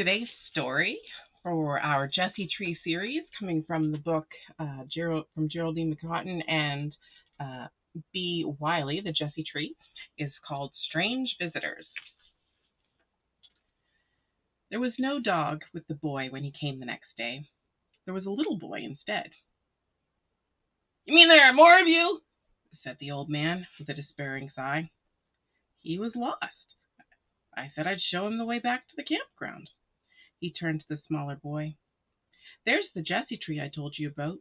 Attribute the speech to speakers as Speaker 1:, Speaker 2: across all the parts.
Speaker 1: Today's story for our Jesse Tree series, coming from the book from Geraldine McCaughton and uh, B. Wiley, The Jesse Tree, is called Strange Visitors. There was no dog with the boy when he came the next day. There was a little boy instead. "You mean there are more of you?" said the old man with a despairing sigh. "He was lost. I said I'd show him the way back to the campground." He turned to the smaller boy. "There's the Jesse Tree I told you about.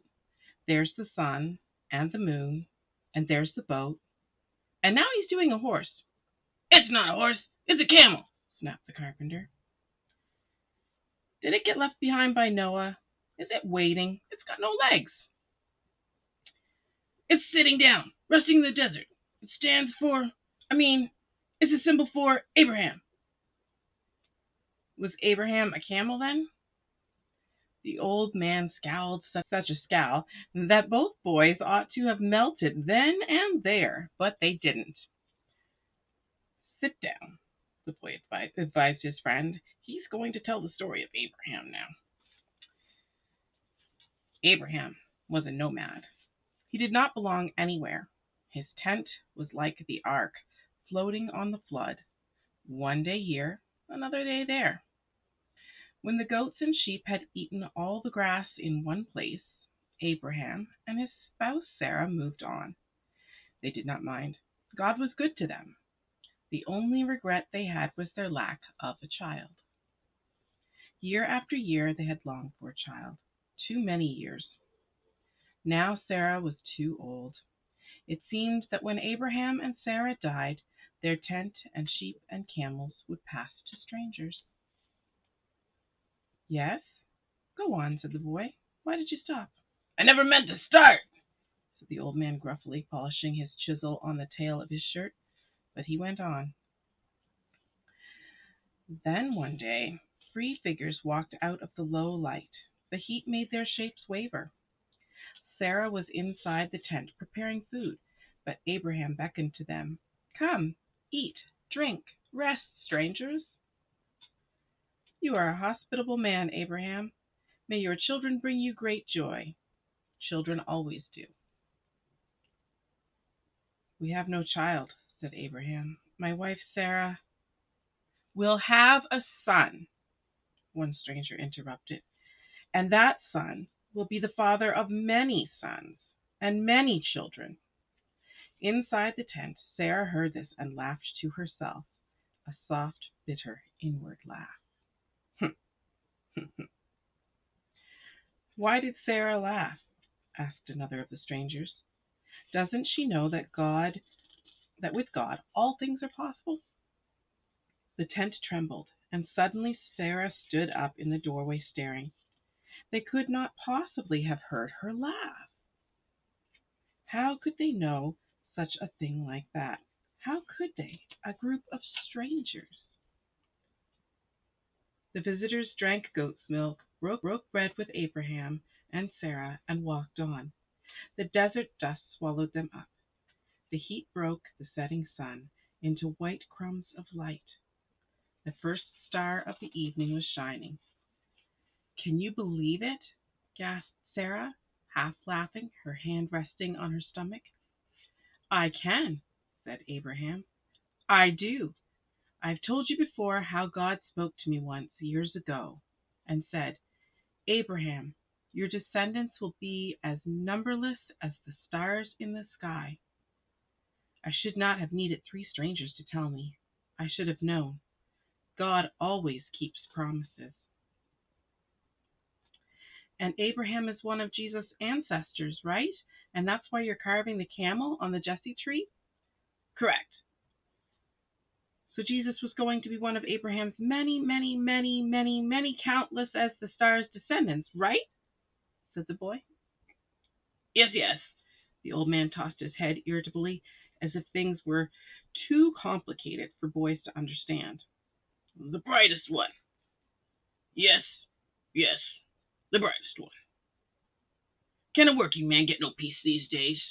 Speaker 1: There's the sun and the moon, and there's the boat. And now he's doing a horse." "It's not a horse, it's a camel," snapped the carpenter. "Did it get left behind by Noah? Is it waiting? It's got no legs." "It's sitting down, resting in the desert. It stands for, it's a symbol for Abraham." "Was Abraham a camel then?" The old man scowled such a scowl that both boys ought to have melted then and there, but they didn't. "Sit down," the boy advised his friend. "He's going to tell the story of Abraham now." Abraham was a nomad. He did not belong anywhere. His tent was like the ark, floating on the flood, one day here, another day there. When the goats and sheep had eaten all the grass in one place, Abraham and his spouse Sarah moved on. They did not mind. God was good to them. The only regret they had was their lack of a child. Year after year they had longed for a child. Too many years. Now Sarah was too old. It seemed that when Abraham and Sarah died, their tent and sheep and camels would pass to strangers. "Yes? Go on," said the boy. "Why did you stop?" "I never meant to start," said the old man gruffly, polishing his chisel on the tail of his shirt. But he went on. Then one day 3 figures walked out of the low light. The heat made their shapes waver. Sarah was inside the tent preparing food, but Abraham beckoned to them. "Come, eat, drink, rest, strangers." "You are a hospitable man, Abraham. May your children bring you great joy." Children always do. "We have no child," said Abraham. "My wife Sarah—" "Will have a son," one stranger interrupted, "and that son will be the father of many sons and many children." Inside the tent, Sarah heard this and laughed to herself, a soft, bitter, inward laugh. "Why did Sarah laugh?" asked another of the strangers. "Doesn't she know that with God all things are possible?" The tent trembled, and suddenly Sarah stood up in the doorway staring. They could not possibly have heard her laugh. How could they know such a thing like that? How could they, a group of strangers? The visitors drank goat's milk, broke bread with Abraham and Sarah, and walked on. The desert dust swallowed them up. The heat broke the setting sun into white crumbs of light. The first star of the evening was shining. "Can you believe it?" gasped Sarah, half laughing, her hand resting on her stomach. "I can," said Abraham. "I do. I've told you before how God spoke to me once, years ago, and said, 'Abraham, your descendants will be as numberless as the stars in the sky.' I should not have needed 3 strangers to tell me. I should have known. God always keeps promises." "And Abraham is one of Jesus' ancestors, right? And that's why you're carving the camel on the Jesse tree?" "Correct." "So Jesus was going to be one of Abraham's many, many, many, many, many countless as the stars descendants, right?" said the boy. "Yes, yes." The old man tossed his head irritably, as if things were too complicated for boys to understand. "The brightest one. Yes, yes, the brightest one. Can a working man get no peace these days?